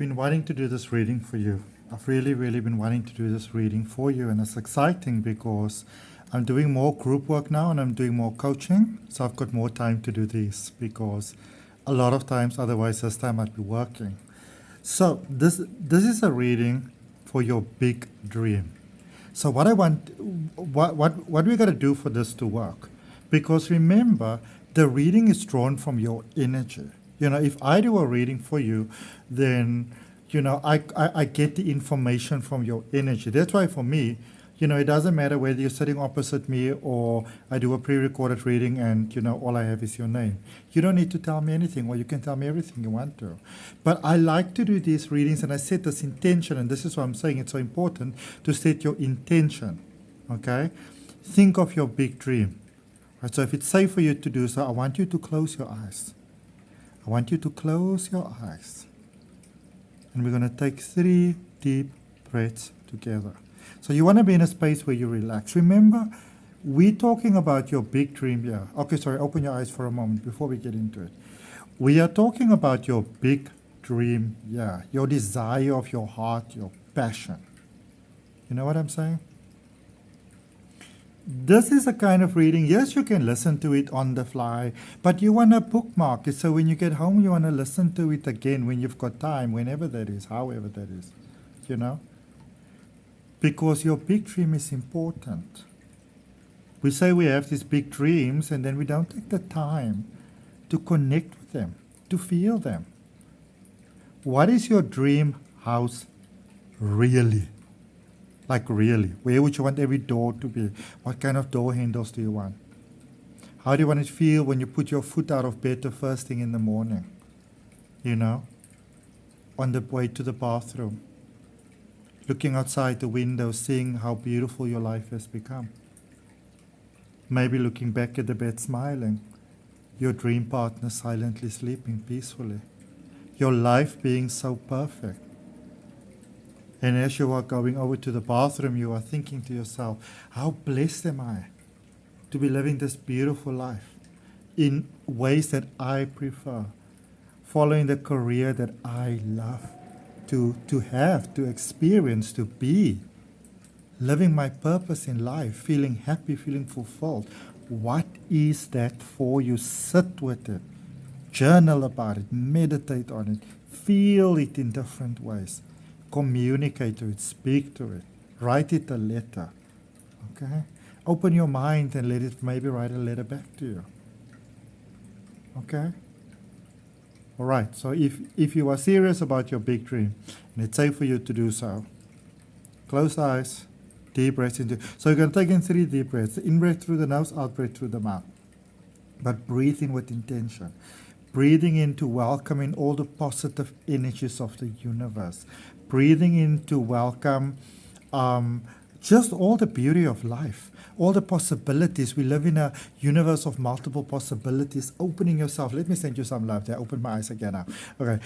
been wanting to do this reading for you. I've really been wanting to do this reading for you, and it's exciting because I'm doing more group work now and I'm doing more coaching, so I've got more time to do this because a lot of times otherwise this time I'd be working. So this is a reading for your big dream. So what we're going to do for this to work, because remember, the reading is drawn from your energy. If I do a reading for you, then, I get the information from your energy. That's why for me, it doesn't matter whether you're sitting opposite me or I do a pre-recorded reading and, all I have is your name. You don't need to tell me anything, or you can tell me everything you want to. But I like to do these readings, and I set this intention, and this is why I'm saying it's so important to set your intention, okay? Think of your big dream. Right, so if it's safe for you to do so, I want you to close your eyes. I want you to close your eyes. And we're going to take 3 deep breaths together. So you want to be in a space where you relax. Remember, we're talking about your big dream here. Okay, sorry, open your eyes for a moment before we get into it. We are talking about your big dream here, your desire of your heart, your passion. You know what I'm saying? This is a kind of reading, yes, you can listen to it on the fly, but you want to bookmark it, so when you get home, you want to listen to it again when you've got time, whenever that is, however that is, Because your big dream is important. We say we have these big dreams, and then we don't take the time to connect with them, to feel them. What is your dream house really? Like really, where would you want every door to be? What kind of door handles do you want? How do you want it to feel when you put your foot out of bed the first thing in the morning? On the way to the bathroom. Looking outside the window, seeing how beautiful your life has become. Maybe looking back at the bed smiling. Your dream partner silently sleeping peacefully. Your life being so perfect. And as you are going over to the bathroom, you are thinking to yourself, how blessed am I to be living this beautiful life in ways that I prefer, following the career that I love, to have, to experience, to be, living my purpose in life, feeling happy, feeling fulfilled. What is that for you? Sit with it, journal about it, meditate on it, feel it in different ways. Communicate to it, speak to it, write it a letter, okay? Open your mind and let it maybe write a letter back to you, okay? All right, so if you are serious about your big dream, and it's safe for you to do so, close eyes, deep breaths into. So you're going to take in 3 deep breaths, in-breath through the nose, out-breath through the mouth. But breathe in with intention. Breathing in to welcome in all the positive energies of the universe. Breathing in to welcome just all the beauty of life, all the possibilities. We live in a universe of multiple possibilities. Opening yourself. Let me send you some love there. Open my eyes again now. Okay.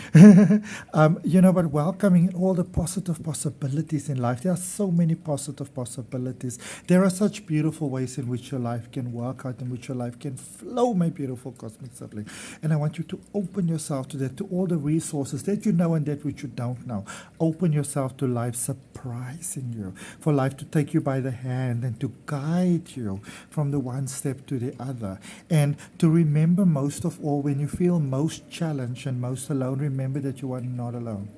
But welcoming all the positive possibilities in life. There are so many positive possibilities. There are such beautiful ways in which your life can work out, in which your life can flow, my beautiful cosmic sibling. And I want you to open yourself to that, to all the resources that you know and that which you don't know. Open yourself to life surprising you, for life to take you by the hand and to guide you from the one step to the other. And to remember, most of all, when you feel most challenged and most alone, remember that you are not alone.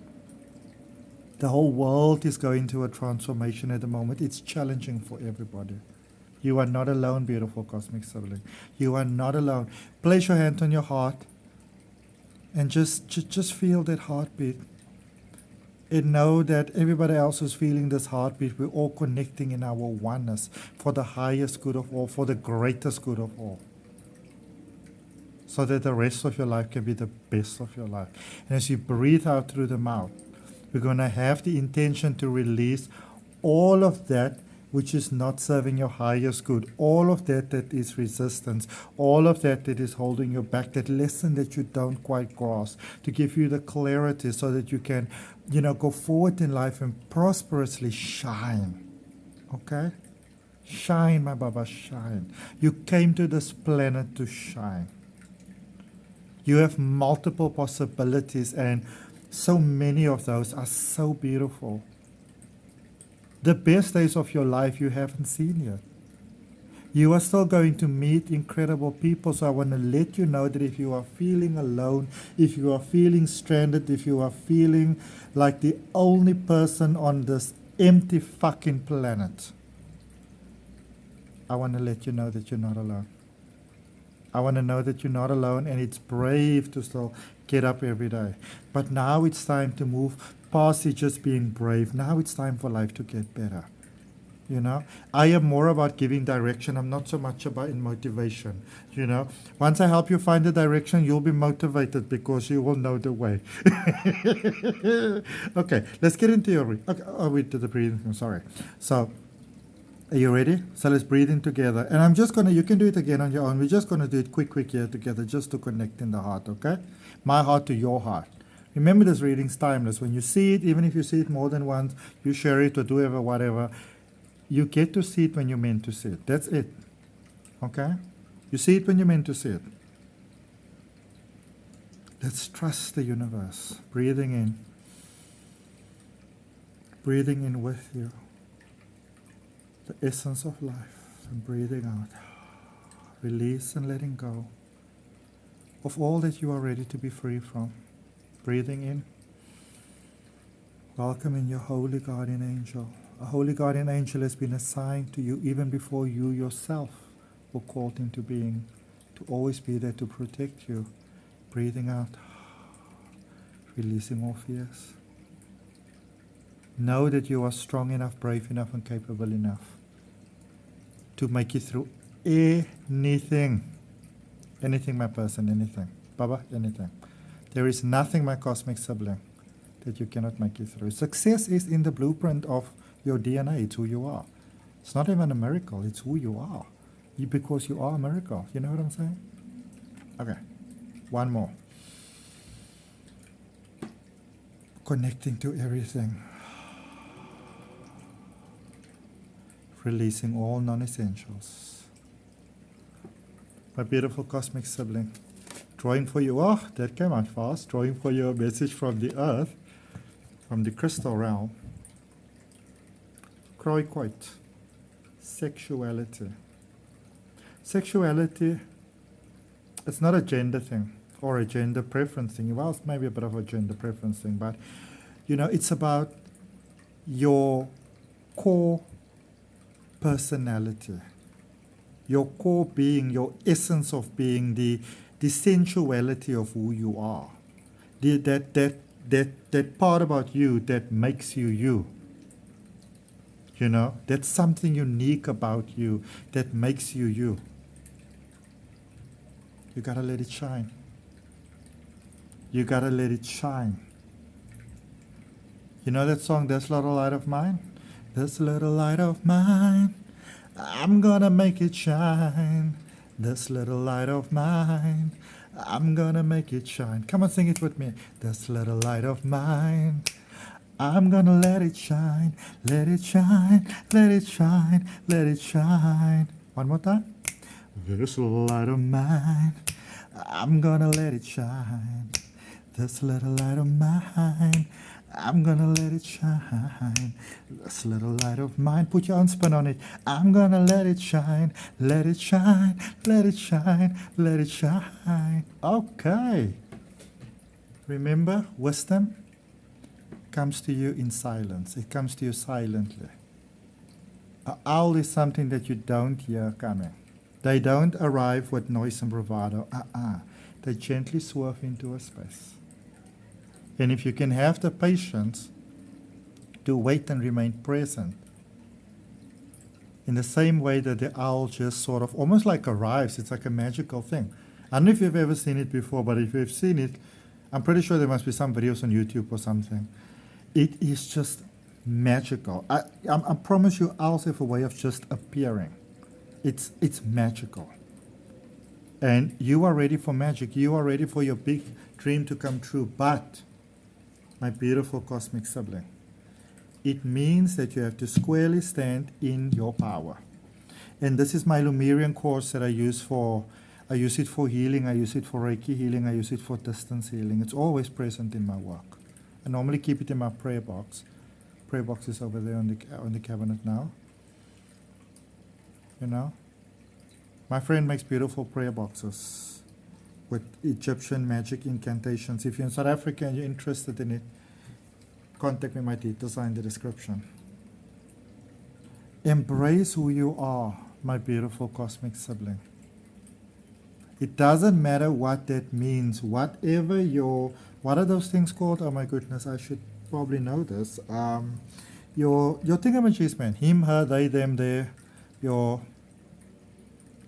The whole world is going through a transformation at the moment. It's challenging for everybody. You are not alone, beautiful cosmic sibling. You are not alone. Place your hand on your heart and just feel that heartbeat. And know that everybody else is feeling this heartbeat. We're all connecting in our oneness for the highest good of all, for the greatest good of all. So that the rest of your life can be the best of your life. And as you breathe out through the mouth, we're going to have the intention to release all of that which is not serving your highest good, all of that is resistance, all of that is holding you back, that lesson that you don't quite grasp, to give you the clarity so that you can, go forward in life and prosperously shine. Okay? Shine, my Baba, shine. You came to this planet to shine. You have multiple possibilities, and So many of those are so beautiful. The best days of your life you haven't seen yet. You are still going to meet incredible people, so I want to let you know that if you are feeling alone, if you are feeling stranded, if you are feeling like the only person on this empty fucking planet, I want to let you know that you're not alone. I want to know that you're not alone, and it's brave to still get up every day. But now it's time to move past it just being brave. Now it's time for life to get better. You know, I am more about giving direction. I'm not so much about in motivation. You know, once I help you find the direction, you'll be motivated because you will know the way. Okay, let's get into your okay, we did the breathing. I'm sorry. So, are you ready? So let's breathe in together. And I'm just gonna. You can do it again on your own. We're just gonna do it quick here together, just to connect in the heart. Okay, my heart to your heart. Remember, this reading's timeless. When you see it, even if you see it more than once, you share it with whoever, whatever. You get to see it when you're meant to see it. That's it. Okay? You see it when you're meant to see it. Let's trust the universe. Breathing in. Breathing in with you. The essence of life. And breathing out. Release and letting go of all that you are ready to be free from. Breathing in. Welcoming your holy guardian angel. A holy guardian angel has been assigned to you even before you yourself were called into being, to always be there to protect you. Breathing out, releasing all fears. Know that you are strong enough, brave enough, and capable enough to make it through anything. Anything, my person, anything. Baba, anything. There is nothing, my cosmic sibling, that you cannot make it through. Success is in the blueprint of your DNA. It's who you are. It's not even a miracle. It's who you are. Because you are a miracle. You know what I'm saying? Okay. One more. Connecting to everything. Releasing all non-essentials. My beautiful cosmic sibling. Drawing for you. Oh, that came out fast. Drawing for you a message from the earth, from the crystal realm. Reiki. Sexuality. Sexuality, it's not a gender thing or a gender preference thing. Well, it's maybe a bit of a gender preference thing, but you know, it's about your core personality, your core being, your essence of being, the sensuality of who you are, that part about you that makes you you. You know, that's something unique about you that makes you you. You gotta let it shine. You gotta let it shine. You know that song, This Little Light of Mine? This little light of mine, I'm gonna make it shine. This little light of mine, I'm gonna make it shine. Come on, sing it with me. This little light of mine, I'm gonna let it shine, let it shine, let it shine, let it shine. One more time. This little light of mine, I'm gonna let it shine. This little light of mine, I'm gonna let it shine. This little light of mine, put your own spin on it. I'm gonna let it shine, let it shine, let it shine, let it shine. Okay. Remember, wisdom comes to you in silence. It comes to you silently. An owl is something that you don't hear coming. They don't arrive with noise and bravado. They gently swerve into a space. And if you can have the patience to wait and remain present, in the same way that the owl just sort of almost like arrives, it's like a magical thing. I don't know if you've ever seen it before, but if you've seen it, I'm pretty sure there must be some videos on YouTube or something. It is just magical. I promise you, owls have a way of just appearing. It's magical. And you are ready for magic. You are ready for your big dream to come true. But, my beautiful cosmic sibling, it means that you have to squarely stand in your power. And this is my Lemurian course that I use it for healing, I use it for Reiki healing, I use it for distance healing. It's always present in my work. I normally keep it in my prayer box. Prayer box is over there on the cabinet now. You know, my friend makes beautiful prayer boxes with Egyptian magic incantations. If you're in South Africa and you're interested in it, contact me. My details are in the description. Embrace who you are, my beautiful cosmic sibling. It doesn't matter what that means. Whatever what are those things called? Oh my goodness, I should probably know this. Your thingamajiggies, man. Him, her, they, them, their,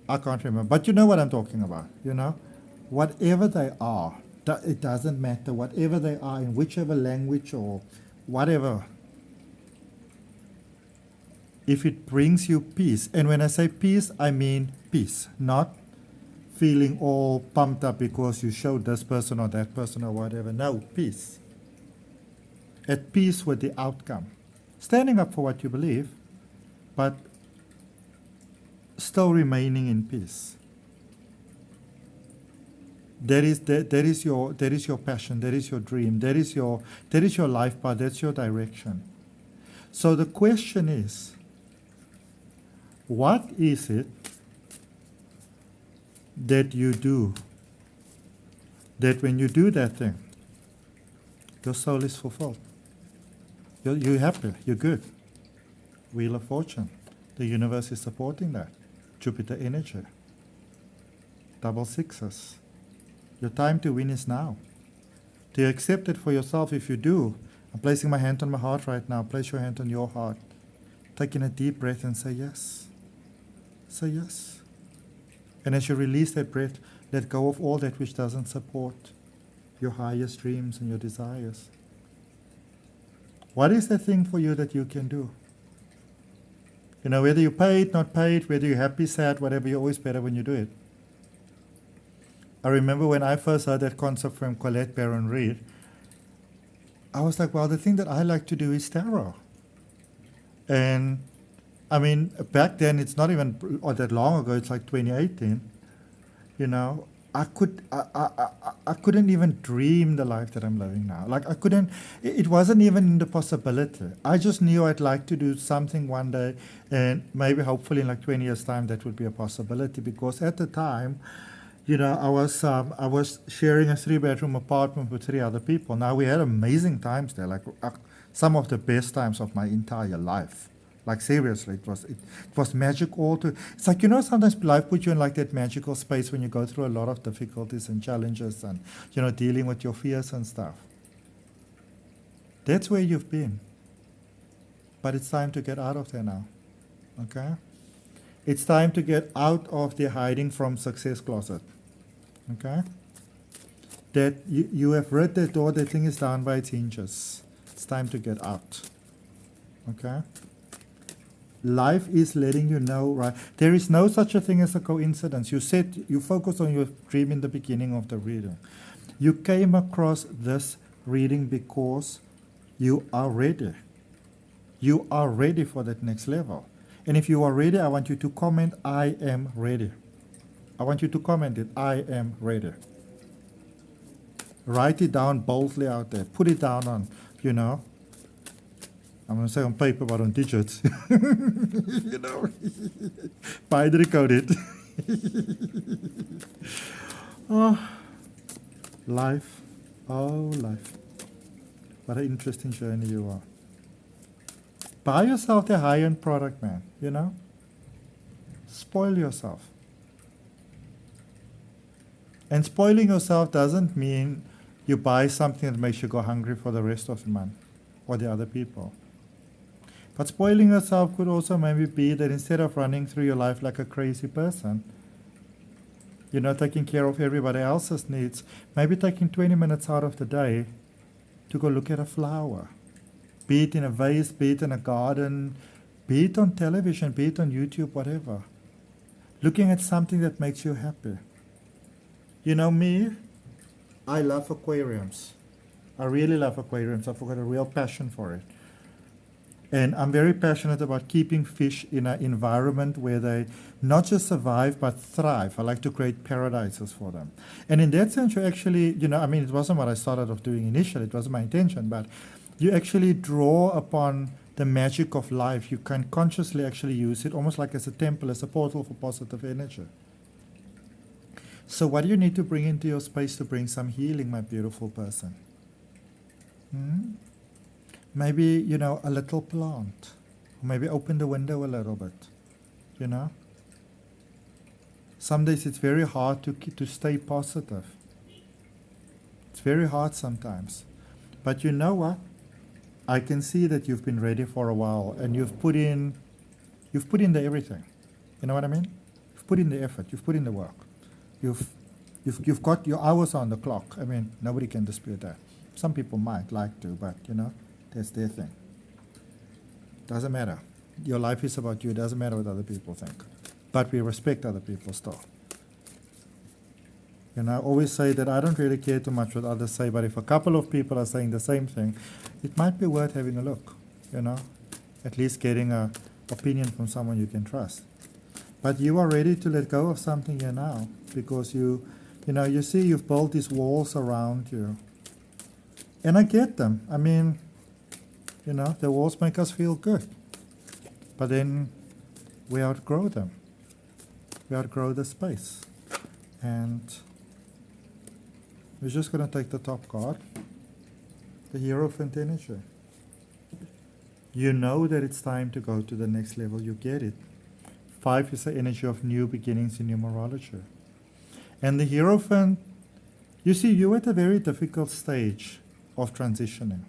I can't remember. But you know what I'm talking about, you know? Whatever they are, it doesn't matter. Whatever they are, in whichever language or whatever. If it brings you peace, and when I say peace, I mean peace, not feeling all pumped up because you showed this person or that person or whatever. No, peace. At peace with the outcome. Standing up for what you believe, but still remaining in peace. That is your passion, that is your dream, that is your life path, that's your direction. So the question is, what is it that you do, that when you do that thing, your soul is fulfilled? You're happy, you're good. Wheel of Fortune. The universe is supporting that. Jupiter energy. Double sixes. Your time to win is now. Do you accept it for yourself? If you do, I'm placing my hand on my heart right now. Place your hand on your heart. Taking a deep breath and say yes. Say yes. And as you release that breath, let go of all that which doesn't support your highest dreams and your desires. What is the thing for you that you can do? You know, whether you're paid, not paid, whether you're happy, sad, whatever, you're always better when you do it. I remember when I first heard that concept from Colette Baron Reid, I was like, well, the thing that I like to do is tarot. And I mean, back then, it's not even that long ago, it's like 2018, you know, I couldn't even dream the life that I'm living now. Like I couldn't, it wasn't even in the possibility. I just knew I'd like to do something one day, and maybe hopefully in like 20 years time that would be a possibility, because at the time, you know, I was sharing a 3-bedroom apartment with 3 other people. Now we had amazing times there, like some of the best times of my entire life. Like seriously, it was magic all to. It's like, you know, sometimes life puts you in like that magical space when you go through a lot of difficulties and challenges and, you know, dealing with your fears and stuff. That's where you've been. But it's time to get out of there now. Okay? It's time to get out of the hiding from success closet. Okay? That you have read the door, the thing is down by its hinges. It's time to get out. Okay? Life is letting you know, right? There is no such a thing as a coincidence. You said you focused on your dream in the beginning of the reading. You came across this reading because you are ready. You are ready for that next level. And if you are ready, I want you to comment, I am ready. I want you to comment it, I am ready. Write it down boldly out there. Put it down on, you know, I'm going to say on paper, but on digits. You know, binary coded. Oh, life. Oh, life. What an interesting journey you are. Buy yourself a high-end product, man, you know? Spoil yourself. And spoiling yourself doesn't mean you buy something that makes you go hungry for the rest of the month or the other people. But spoiling yourself could also maybe be that instead of running through your life like a crazy person, you know, taking care of everybody else's needs, maybe taking 20 minutes out of the day to go look at a flower. Be it in a vase, be it in a garden, be it on television, be it on YouTube, whatever. Looking at something that makes you happy. You know me, I love aquariums. I really love aquariums. I've got a real passion for it. And I'm very passionate about keeping fish in an environment where they not just survive but thrive. I like to create paradises for them. And in that sense, you actually, I mean, it wasn't what I started off doing initially, it wasn't my intention, but you actually draw upon the magic of life. You can consciously actually use it almost like as a temple, as a portal for positive energy. So what do you need to bring into your space to bring some healing, my beautiful person? Maybe, a little plant. Or maybe open the window a little bit, Some days it's very hard to stay positive. It's very hard sometimes. But you know what? I can see that you've been ready for a while and you've put in the everything. You know what I mean? You've put in the effort, you've put in the work. You've got your hours on the clock. I mean, nobody can dispute that. Some people might like to, but that's their thing. Doesn't matter. Your life is about you. It doesn't matter what other people think. But we respect other people still. I always say that I don't really care too much what others say, but if a couple of people are saying the same thing, it might be worth having a look, at least getting an opinion from someone you can trust. But you are ready to let go of something here now, because you see you've built these walls around you. And I get them. I mean, the walls make us feel good. But then we outgrow them. We outgrow the space. And we're just going to take the top card, the Hierophant energy. You know that it's time to go to the next level. You get it. 5 is the energy of new beginnings in numerology. And the Hierophant, you see, you're at a very difficult stage of transitioning.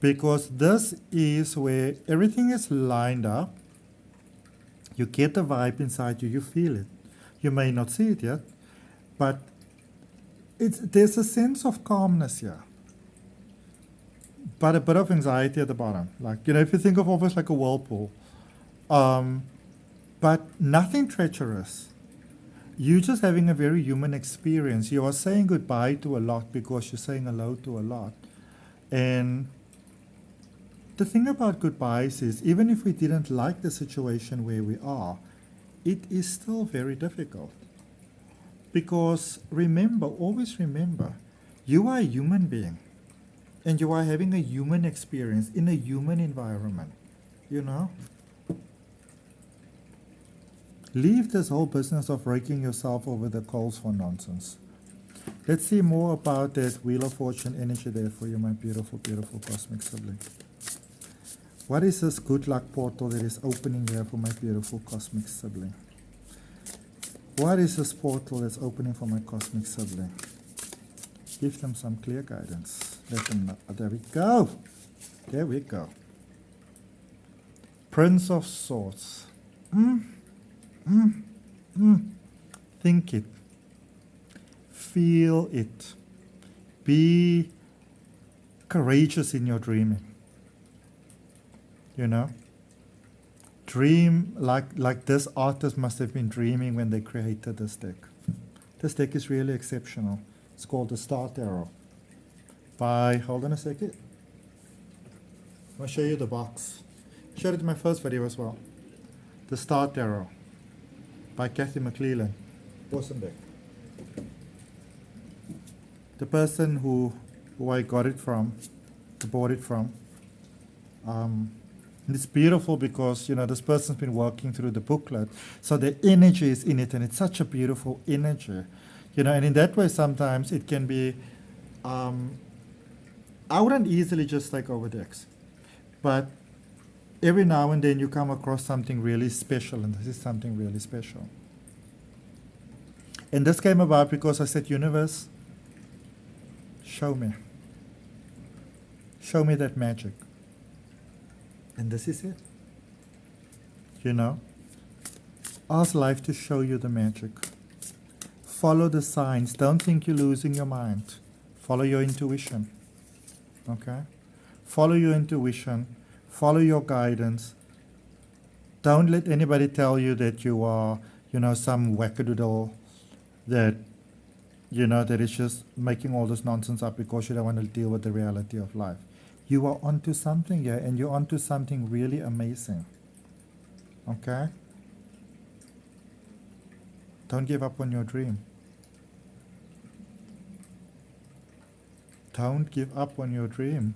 Because this is where everything is lined up. You get the vibe inside you, you feel it. You may not see it yet, but there's a sense of calmness here. But a bit of anxiety at the bottom. Like, if you think of almost like a whirlpool. But nothing treacherous. You're just having a very human experience. You are saying goodbye to a lot because you're saying hello to a lot. And the thing about goodbyes is, even if we didn't like the situation where we are, it is still very difficult. Because remember, always remember, you are a human being. And you are having a human experience in a human environment. Leave this whole business of raking yourself over the coals for nonsense. Let's see more about that Wheel of Fortune energy there for you, my beautiful, beautiful cosmic sibling. What is this good luck portal that is opening here for my beautiful cosmic sibling? What is this portal that's opening for my cosmic sibling? Give them some clear guidance. Let them know. There we go. There we go. Prince of Swords. Think it. Feel it. Be courageous in your dreaming. Dream like this artist must have been dreaming when they created this deck. This deck is really exceptional. It's called the Star Tarot. Hold on a second. I'll show you the box. I showed it in my first video as well. The Star Tarot by Kathy McClellan. Awesome deck. The person who I got it from, who bought it from, and it's beautiful because, this person's been working through the booklet. So the energy is in it, and it's such a beautiful energy. And in that way, sometimes it can be, I wouldn't easily just take over decks. But every now and then you come across something really special, and this is something really special. And this came about because I said, universe, show me. Show me that magic. And this is it. Ask life to show you the magic. Follow the signs. Don't think you're losing your mind. Follow your intuition. Okay? Follow your intuition. Follow your guidance. Don't let anybody tell you that you are, some wackadoodle that, that is just making all this nonsense up because you don't want to deal with the reality of life. You are onto something here, and you're onto something really amazing. Okay? Don't give up on your dream. Don't give up on your dream.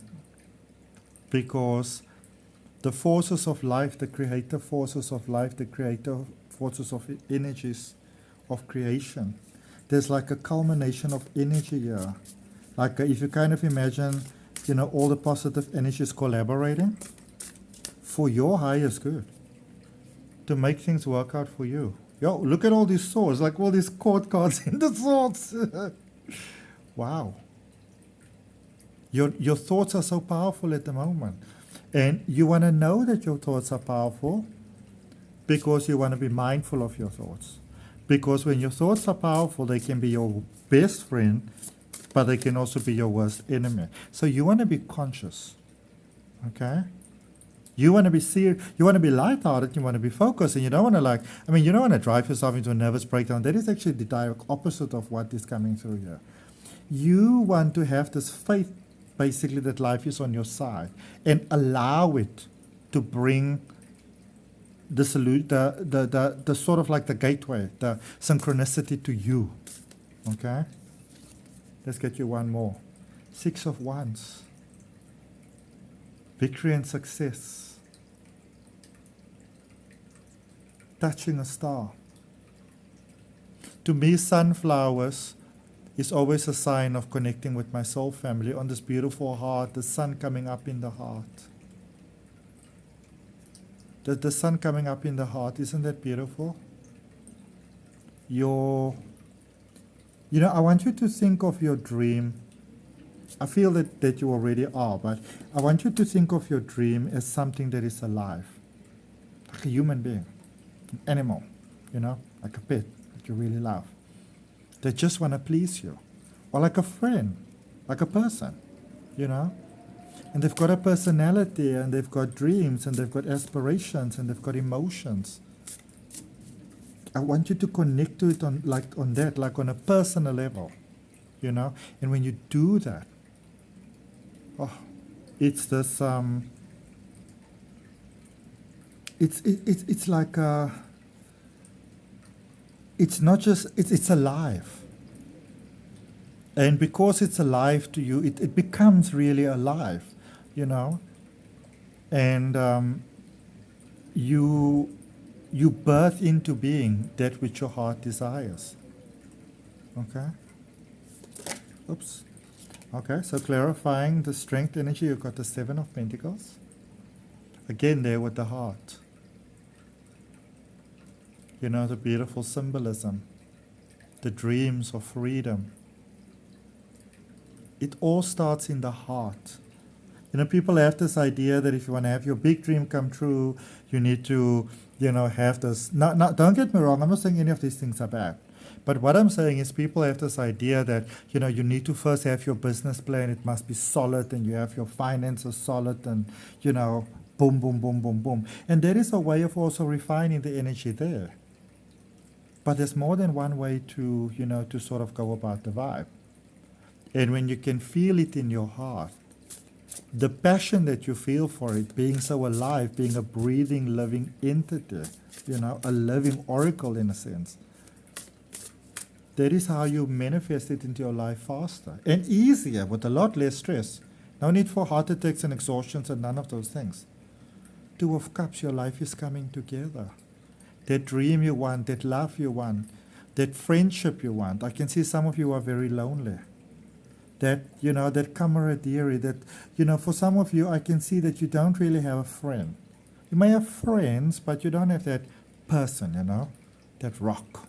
Because the forces of life, the creative forces of life, the creative forces of energies of creation, there's like a culmination of energy here. Like if you kind of imagine, all the positive energies collaborating for your highest good, to make things work out for you. Yo, look at all these swords, like all these court cards in the swords. Wow. Your thoughts are so powerful at the moment. And you want to know that your thoughts are powerful because you want to be mindful of your thoughts. Because when your thoughts are powerful, they can be your best friend, but they can also be your worst enemy. So you want to be conscious. Okay? You want to be serious. You want to be lighthearted. You want to be focused. And you don't want to you don't want to drive yourself into a nervous breakdown. That is actually the direct opposite of what is coming through here. You want to have this faith, basically, that life is on your side, and allow it to bring the sort of like the gateway, the synchronicity to you. Okay? Let's get you one more. 6 of Wands. Victory and success. Touching a star. To me, sunflowers is always a sign of connecting with my soul family on this beautiful heart, the sun coming up in the heart. The sun coming up in the heart, isn't that beautiful? I want you to think of your dream. I feel that you already are, but I want you to think of your dream as something that is alive. Like a human being, an animal, like a pet that you really love. They just want to please you. Or like a friend, like a person, And they've got a personality, and they've got dreams, and they've got aspirations, and they've got emotions. I want you to connect to it on a personal level, And when you do that, it's this, it's like it's not just, it's alive. And because it's alive to you, it becomes really alive, And you birth into being that which your heart desires. Okay? Oops. Okay, so clarifying the strength energy, you've got the 7 of Pentacles. Again, there with the heart. The beautiful symbolism, the dreams of freedom. It all starts in the heart. People have this idea that if you want to have your big dream come true, you need to, have this. Now, don't get me wrong, I'm not saying any of these things are bad. But what I'm saying is people have this idea that, you need to first have your business plan, it must be solid, and you have your finances solid, and, boom, boom, boom, boom, boom. And there is a way of also refining the energy there. But there's more than one way to, to sort of go about the vibe. And when you can feel it in your heart, the passion that you feel for it, being so alive, being a breathing, living entity, a living oracle in a sense, that is how you manifest it into your life faster and easier, with a lot less stress. No need for heart attacks and exhaustions and none of those things. 2 of Cups, your life is coming together. That dream you want, that love you want, that friendship you want. I can see some of you are very lonely. That, that camaraderie, that, for some of you, I can see that you don't really have a friend. You may have friends, but you don't have that person, that rock.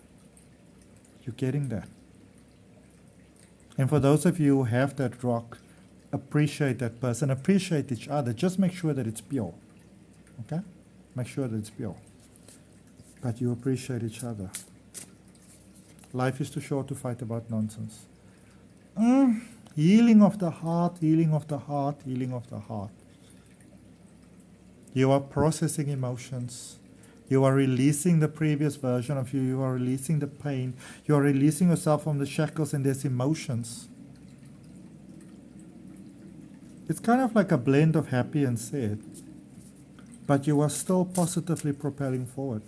You're getting that. And for those of you who have that rock, appreciate that person, appreciate each other. Just make sure that it's pure. Okay? Make sure that it's pure. But you appreciate each other. Life is too short to fight about nonsense. Healing of the heart, healing of the heart, healing of the heart. You are processing emotions. You are releasing the previous version of you. You are releasing the pain. You are releasing yourself from the shackles, and there's emotions. It's kind of like a blend of happy and sad, but you are still positively propelling forward.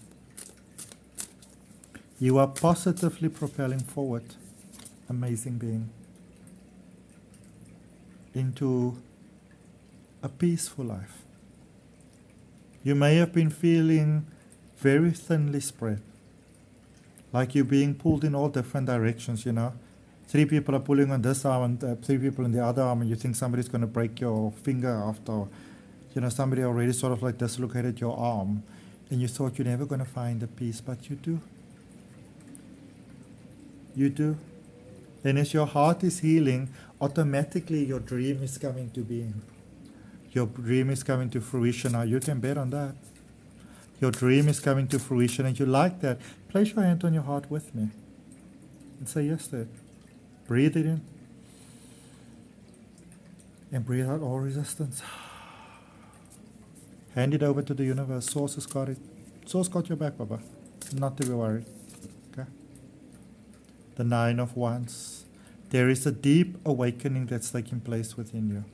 You are positively propelling forward, amazing being, into a peaceful life. You may have been feeling very thinly spread, like you're being pulled in all different directions, you know. 3 people are pulling on this arm and 3 people in the other arm, and you think somebody's going to break your finger after, you know, somebody already sort of like dislocated your arm, and you thought you're never going to find the peace, but you do. You do. And as your heart is healing, automatically your dream is coming to being. Your dream is coming to fruition. Now you can bet on that. Your dream is coming to fruition, and you like that. Place your hand on your heart with me and say yes to it. Breathe it in and breathe out all resistance. Hand it over to the universe. Source has got it. Source got your back, Baba. Not to be worried. Okay? The 9 of Wands. There is a deep awakening that's taking place within you.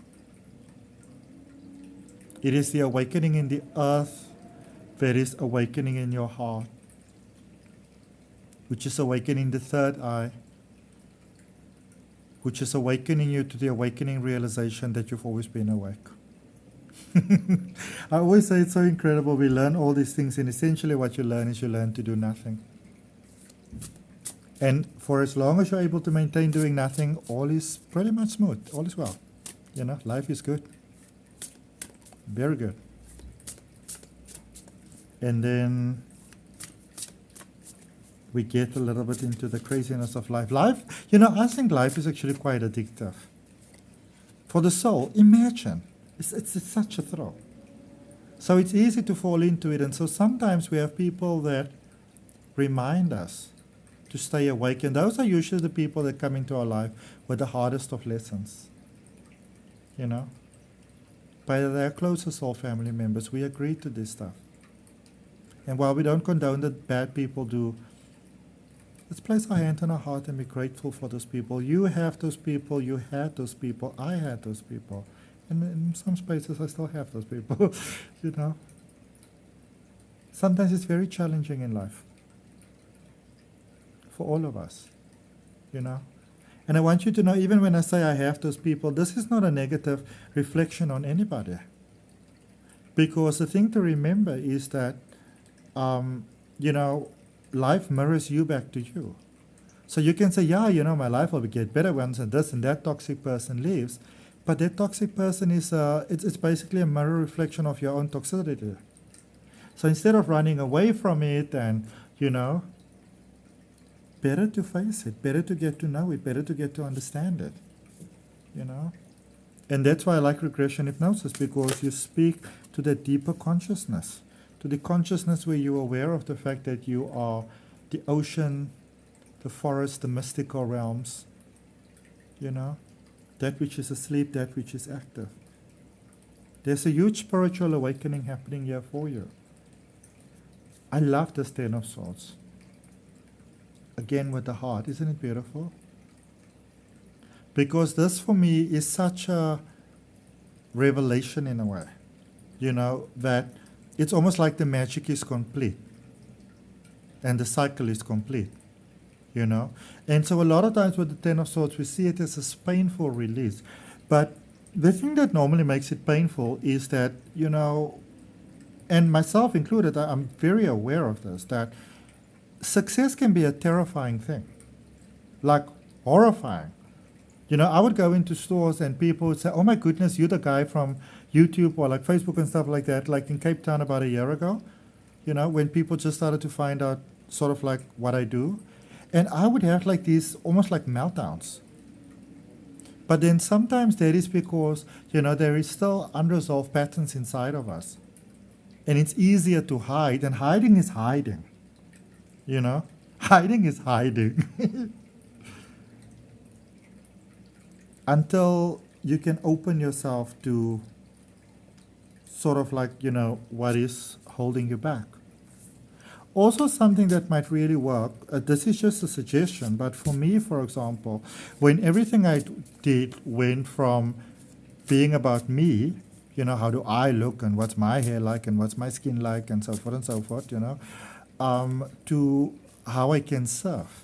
It is the awakening in the earth that is awakening in your heart, which is awakening the third eye, which is awakening you to the awakening realization that you've always been awake. I always say it's so incredible. We learn all these things, and essentially what you learn is you learn to do nothing. And for as long as you're able to maintain doing nothing, all is pretty much smooth. All is well. You know, life is good. Very good. And then we get a little bit into the craziness of life. Life, you know, I think life is actually quite addictive. For the soul, imagine. It's such a thrill. So it's easy to fall into it. And so sometimes we have people that remind us to stay awake. And those are usually the people that come into our life with the hardest of lessons. You know? By their closest soul family members, we agree to this stuff. And while we don't condone that bad people do, let's place our hand on our heart and be grateful for those people. You have those people, you had those people, I had those people. And in some spaces I still have those people, you know. Sometimes it's very challenging in life. For all of us, you know. And I want you to know, even when I say I have those people, this is not a negative reflection on anybody. Because the thing to remember is that, you know, life mirrors you back to you. So you can say, yeah, you know, my life will get better once and this and that toxic person leaves. But that toxic person is, it's basically a mirror reflection of your own toxicity. So instead of running away from it and, you know, better to face it, better to get to know it, better to get to understand it, you know. And that's why I like regression hypnosis, because you speak to that deeper consciousness, to the consciousness where you're aware of the fact that you are the ocean, the forest, the mystical realms, you know, that which is asleep, that which is active. There's a huge spiritual awakening happening here for you. I love this 10 of Swords. Again with the heart, isn't it beautiful? Because this for me is such a revelation in a way, you know, that it's almost like the magic is complete and the cycle is complete, you know. And so a lot of times with the 10 of Swords, we see it as a painful release. But the thing that normally makes it painful is that, you know, and myself included, I'm very aware of this, that success can be a terrifying thing, like horrifying. You know, I would go into stores and people would say, oh my goodness, you're the guy from YouTube or like Facebook and stuff like that, like in Cape Town about a year ago, you know, when people just started to find out sort of like what I do. And I would have like these almost like meltdowns. But then sometimes that is because, you know, there is still unresolved patterns inside of us. And it's easier to hide, and hiding is hiding. You know, hiding is hiding. Until you can open yourself to sort of like, you know, what is holding you back. Also something that might really work, this is just a suggestion, but for me, for example, when everything I did went from being about me, how do I look and what's my hair like and what's my skin like and so forth, to how I can serve.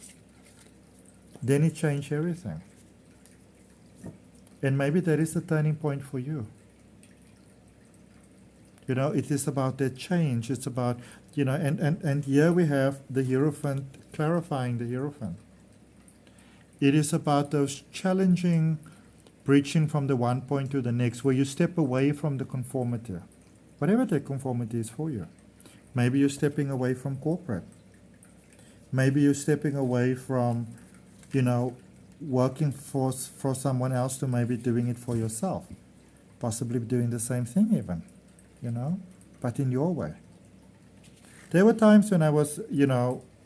Then it changed everything. And maybe that is the turning point for you. It is about that change. It's about, and here we have the Hierophant clarifying the Hierophant. It is about those challenging, breaching from the one point to the next, where you step away from the conformity, whatever that conformity is for you. Maybe you're stepping away from corporate. Maybe you're stepping away from, working for someone else to maybe doing it for yourself. Possibly doing the same thing even, but in your way. There were times when I was,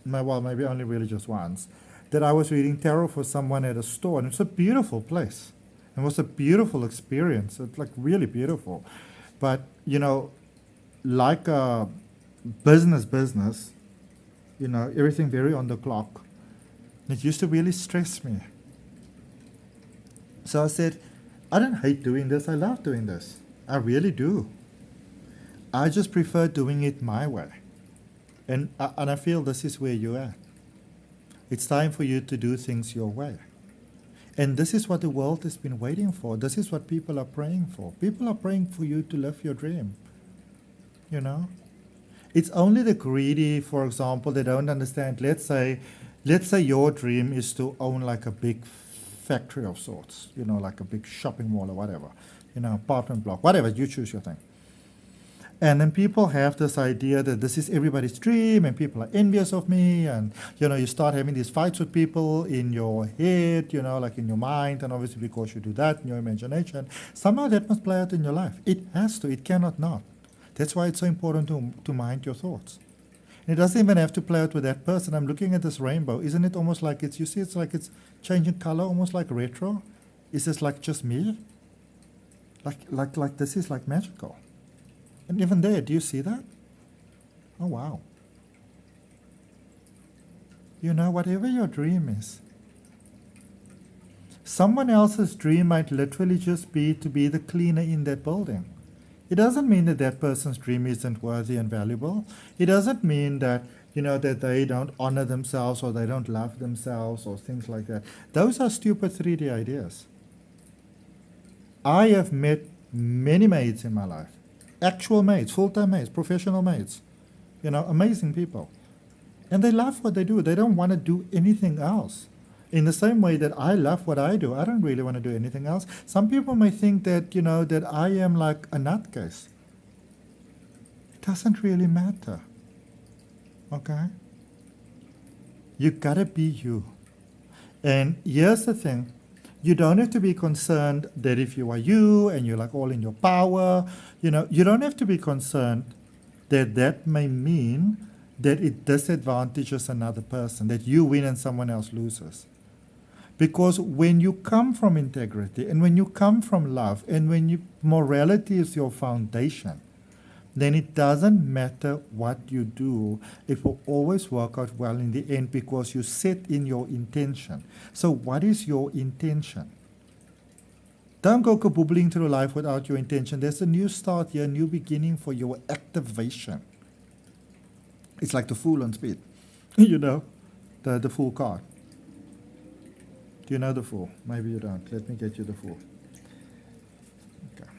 maybe only really just once, that I was reading tarot for someone at a store, and it's a beautiful place. It was a beautiful experience. It's like really beautiful. But, like a business, everything very on the clock. It used to really stress me. So I said, I don't hate doing this. I love doing this. I really do. I just prefer doing it my way. And I feel this is where you're at. It's time for you to do things your way. And this is what the world has been waiting for. This is what people are praying for. People are praying for you to live your dream. It's only the greedy, for example, they don't understand. Let's say your dream is to own like a big factory of sorts, like a big shopping mall or whatever, apartment block, whatever, you choose your thing. And then people have this idea that this is everybody's dream and people are envious of me, and you start having these fights with people in your head, like in your mind, and obviously because you do that in your imagination, somehow that must play out in your life. It has to, it cannot not. That's why it's so important to mind your thoughts. And it doesn't even have to play out with that person. I'm looking at this rainbow. Isn't it almost like it's like it's changing color, almost like retro? Is this like just me? Like this is like magical. And even there, do you see that? Oh, wow. Whatever your dream is, someone else's dream might literally just be to be the cleaner in that building. It doesn't mean that that person's dream isn't worthy and valuable. It doesn't mean that, that they don't honor themselves or they don't love themselves or things like that. Those are stupid 3D ideas. I have met many maids in my life. Actual maids, full-time maids, professional maids, amazing people. And they love what they do. They don't want to do anything else. In the same way that I love what I do, I don't really want to do anything else. Some people may think that, that I am like a nutcase. It doesn't really matter. Okay? You gotta be you. And here's the thing. You don't have to be concerned that if you are you and you're like all in your power, you don't have to be concerned that that may mean that it disadvantages another person, that you win and someone else loses. Because when you come from integrity and when you come from love and when morality is your foundation, then it doesn't matter what you do. It will always work out well in the end because you set in your intention. So what is your intention? Don't go kaboobling through life without your intention. There's a new start here, a new beginning for your activation. It's like the Fool on speed, the Fool card. Do you know the Fool? Maybe you don't. Let me get you the Fool. Okay.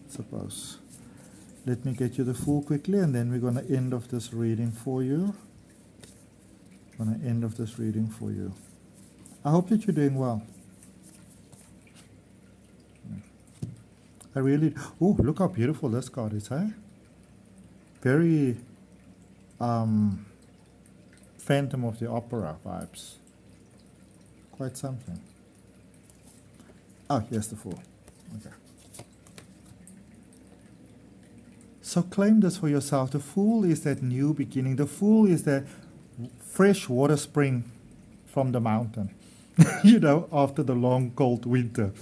Suppose. Let me get you the Fool quickly, and then we're going to end of this reading for you. I hope that you're doing well. I really... Oh, look how beautiful this card is, eh? Very Phantom of the Opera vibes. Quite something. Oh, here's the Fool. Okay. So claim this for yourself. The Fool is that new beginning. The Fool is that fresh water spring from the mountain, after the long, cold winter.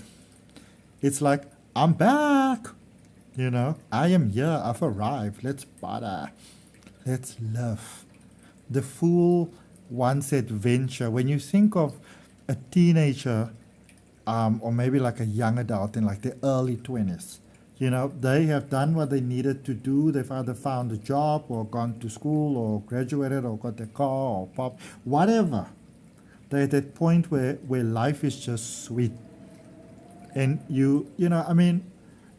It's like, I'm back. I am here. I've arrived. Let's party. Let's love. The Fool wants adventure. When you think of a teenager or maybe like a young adult in like their early 20s. You know, they have done what they needed to do. They've either found a job or gone to school or graduated or got a car or pop, whatever. They're at that point where life is just sweet. And you know, I mean,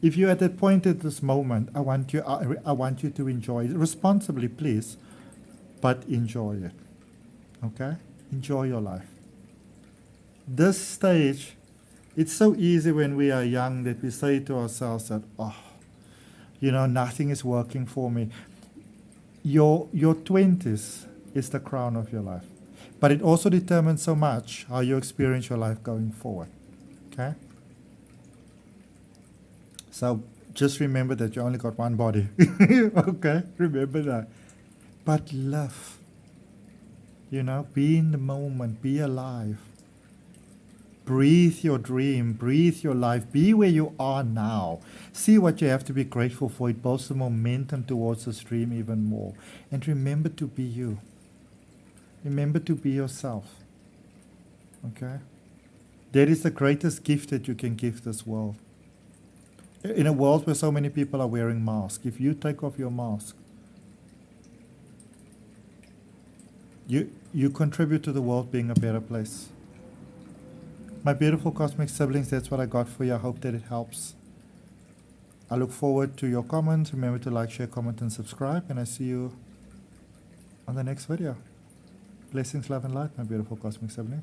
if you're at that point at this moment, I want you to enjoy it responsibly, please, but enjoy it. Okay? Enjoy your life. This stage, it's so easy when we are young that we say to ourselves that, oh, you know, nothing is working for me. Your 20s is the crown of your life. But it also determines so much how you experience your life going forward. Okay? So just remember that you only got one body. Okay? Remember that. But live. You know, be in the moment, be alive. Breathe your dream, breathe your life, be where you are now. See what you have to be grateful for. It builds the momentum towards this dream even more. And remember to be you. Remember to be yourself. Okay? That is the greatest gift that you can give this world. In a world where so many people are wearing masks, if you take off your mask, you contribute to the world being a better place. My beautiful cosmic siblings, that's what I got for you. I hope that it helps. I look forward to your comments. Remember to like, share, comment, and subscribe. And I see you on the next video. Blessings, love, and light, my beautiful cosmic sibling.